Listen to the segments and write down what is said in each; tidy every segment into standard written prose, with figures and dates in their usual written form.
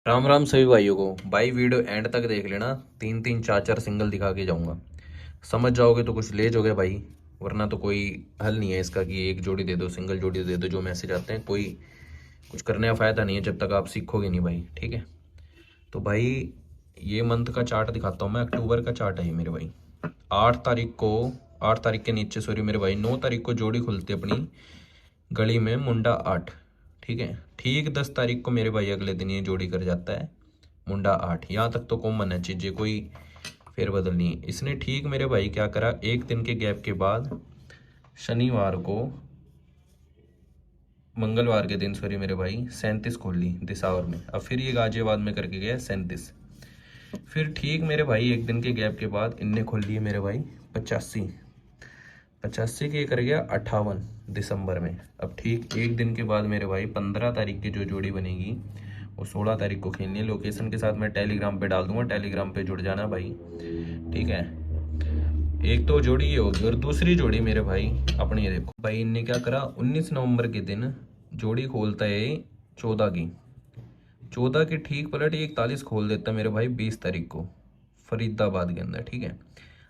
राम राम सभी भाइयों को। भाई वीडियो एंड तक देख लेना, तीन तीन चार चार सिंगल दिखा के जाऊंगा। समझ जाओगे तो कुछ ले जाओगे भाई, वरना तो कोई हल नहीं है इसका कि एक जोड़ी दे दो, सिंगल जोड़ी दे दो। जो मैसेज आते हैं कोई कुछ करने का फायदा नहीं है जब तक आप सीखोगे नहीं भाई, ठीक है। तो भाई ये मंथ का चार्ट दिखाता हूँ मैं, अक्टूबर का चार्ट है ये मेरे भाई। 8 तारीख को, 8 तारीख के नीचे सॉरी मेरे भाई, 9 तारीख को जोड़ी खुलती है अपनी गली में मुंडा 8, ठीक है। ठीक 10 तारीख को मेरे भाई अगले दिन ये जोड़ी कर जाता है मुंडा 8। यहाँ तक तो कॉमन है चीज़ें, कोई फेरबदल नहीं है। इसने ठीक मेरे भाई क्या करा, एक दिन के गैप के बाद शनिवार को, मंगलवार के दिन सॉरी मेरे भाई, 37 खोल ली दिसावर में। अब फिर ये गाजियाबाद में करके गया 37। फिर ठीक मेरे भाई एक दिन के गैप के बाद इनने खोल लिए मेरे भाई 85। 85 के कर गया 58 दिसंबर में। अब ठीक एक दिन के बाद मेरे भाई 15 तारीख की जो जोड़ी बनेगी वो 16 तारीख को खेलनी है। लोकेशन के साथ मैं टेलीग्राम पे डाल दूंगा, टेलीग्राम पे जुड़ जाना भाई, ठीक है। एक तो जोड़ी ये होगी, और दूसरी जोड़ी मेरे भाई अपनी ये देखो भाई, इनने क्या करा, 19 नवंबर के दिन जोड़ी खोलता है 14 की, 14 की ठीक पलट 41 खोल देता है मेरे भाई 20 तारीख को फरीदाबाद के अंदर, ठीक है।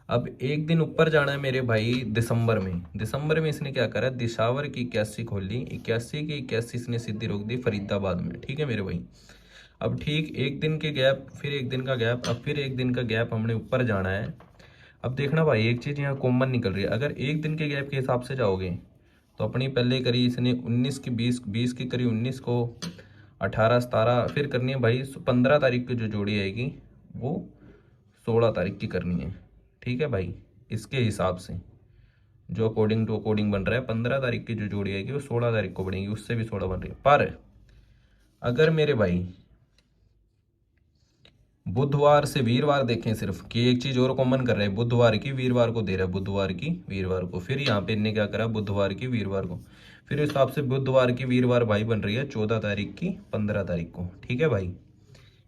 अब एक दिन ऊपर जाना है मेरे भाई दिसंबर में। दिसंबर में इसने क्या करा, दिशावर की 81 खोल ली, 81 की 81 इसने सीधी रोक दी फरीदाबाद में, ठीक है मेरे भाई। अब ठीक एक दिन के गैप, फिर एक दिन का गैप, अब फिर एक दिन का गैप हमने ऊपर जाना है। अब देखना भाई एक चीज़ यहाँ कॉमन निकल रही है, अगर एक दिन के गैप के हिसाब से जाओगे तो अपनी पहले करी इसने 19 की 20, 20 की करी 19 को, 18 17, फिर करनी है भाई 15 तारीख की जो जोड़ी आएगी वो 16 तारीख की करनी है, ठीक है भाई। इसके हिसाब से जो अकॉर्डिंग टू अकॉर्डिंग बन रहा है, 15 तारीख की जो जोड़ी आएगी वो 16 तारीख को बनेगी, उससे भी 16 बन रही है। पर अगर मेरे भाई बुधवार से वीरवार देखें सिर्फ, कि एक चीज और कॉमन कर रहे हैं, बुधवार की वीरवार को दे रहा है, बुधवार की वीरवार को, फिर यहाँ पे इनने क्या करा, बुधवार की वीरवार को, फिर इस हिसाब से बुधवार की वीरवार भाई बन रही है 14 तारीख की 15 तारीख को, ठीक है भाई।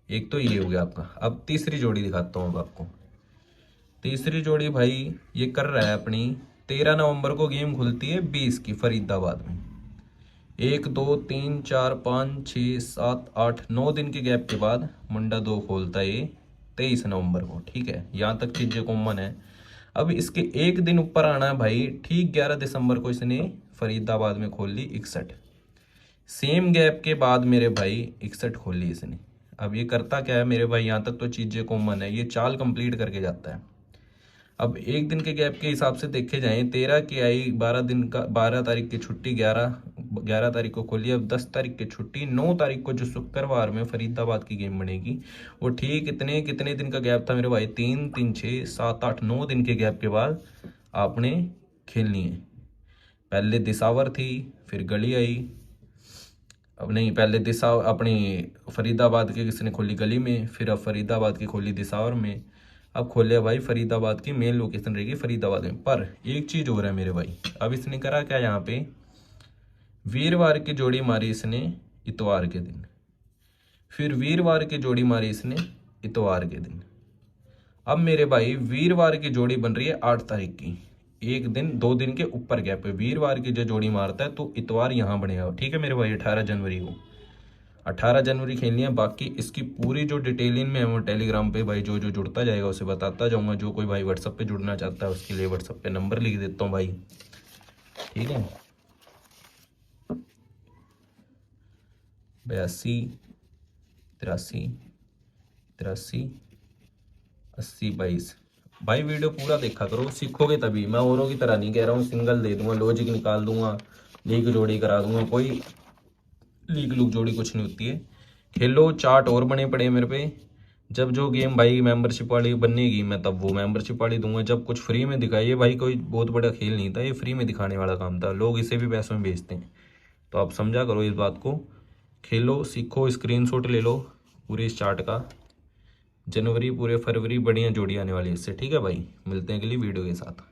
एक तो ये हो गया आपका। अब तीसरी जोड़ी दिखाता हूँ अब आपको। तीसरी जोड़ी भाई ये कर रहा है अपनी 13 नवंबर को गेम खुलती है 20 की फरीदाबाद में। 1 2 3 4 5 6 7 8 9 दिन के गैप के बाद मुंडा 2 खोलता है ये 23 नवंबर को, ठीक है। यहाँ तक चीजें कॉमन है। अब इसके एक दिन ऊपर आना है भाई, ठीक 11 दिसंबर को इसने फरीदाबाद में खोल ली 61। सेम गैप के बाद मेरे भाई 61 खोल ली इसने। अब ये करता क्या है मेरे भाई, यहाँ तक तो चीजें कॉमन है, ये चाल कंप्लीट करके जाता है। अब एक दिन के गैप के हिसाब से देखे जाएं, 13 की आई, 12 दिन का, 12 तारीख की छुट्टी, 11 तारीख को खोली। अब 10 तारीख की छुट्टी, 9 तारीख को जो शुक्रवार में फरीदाबाद की गेम बनेगी वो ठीक कितने कितने दिन का गैप था मेरे भाई, 3 3 6 7 8 9 दिन के गैप के बाद आपने खेलनी है। पहले दिसावर थी, फिर गली आई, अब नहीं, पहले दिशा अपनी फरीदाबाद की किसने खोली गली में, फिर अब फरीदाबाद की खोली दिसावर में। अब खोले भाई फरीदाबाद की मेन लोकेशन रहेगी फरीदाबाद में। पर एक चीज हो रहा है मेरे भाई, अब इसने करा क्या, यहाँ पे वीरवार की जोड़ी मारी इसने इतवार के दिन, फिर वीरवार की जोड़ी मारी इसने इतवार के दिन। अब मेरे भाई वीरवार की जोड़ी बन रही है 8 तारीख की, एक दिन 2 दिन के ऊपर गैप है। वीरवार की जो जोड़ी मारता है तो इतवार यहाँ बनेगा, ठीक है मेरे भाई। 18 जनवरी को, 18 जनवरी खेलनी है। बाकी इसकी पूरी जो डिटेलिंग में है वो टेलीग्राम पे भाई जो जो जुड़ता जाएगा उसे बताता जाऊंगा। जो कोई भाई व्हाट्सअप पे जुड़ना चाहता है उसके लिए व्हाट्सअप पे नंबर लिख देता हूँ भाई, ठीक है। 82 83 83 80 22। भाई वीडियो पूरा देखा करो, सीखोगे तभी। मैं औरों की तरह नहीं कह रहा हूँ सिंगल दे दूंगा, लॉजिक निकाल दूंगा, लीक जोड़ी करा दूंगा। कोई लीक लूक जोड़ी कुछ नहीं होती है। खेलो, चार्ट और बने पड़े हैं मेरे पे। जब जो गेम भाई मेंबरशिप वाली बनेगी मैं तब वो मेंबरशिप वाली दूंगा। जब कुछ फ्री में दिखाइए भाई, कोई बहुत बड़ा खेल नहीं था ये, फ्री में दिखाने वाला काम था। लोग इसे भी पैसों में बेचते हैं, तो आप समझा करो इस बात को। खेलो, सीखो, स्क्रीनशॉट ले लो पूरे इस चार्ट का। जनवरी पूरे फरवरी बढ़िया जोड़ी आने वाली है इससे, ठीक है भाई। मिलते हैं अगली वीडियो के साथ।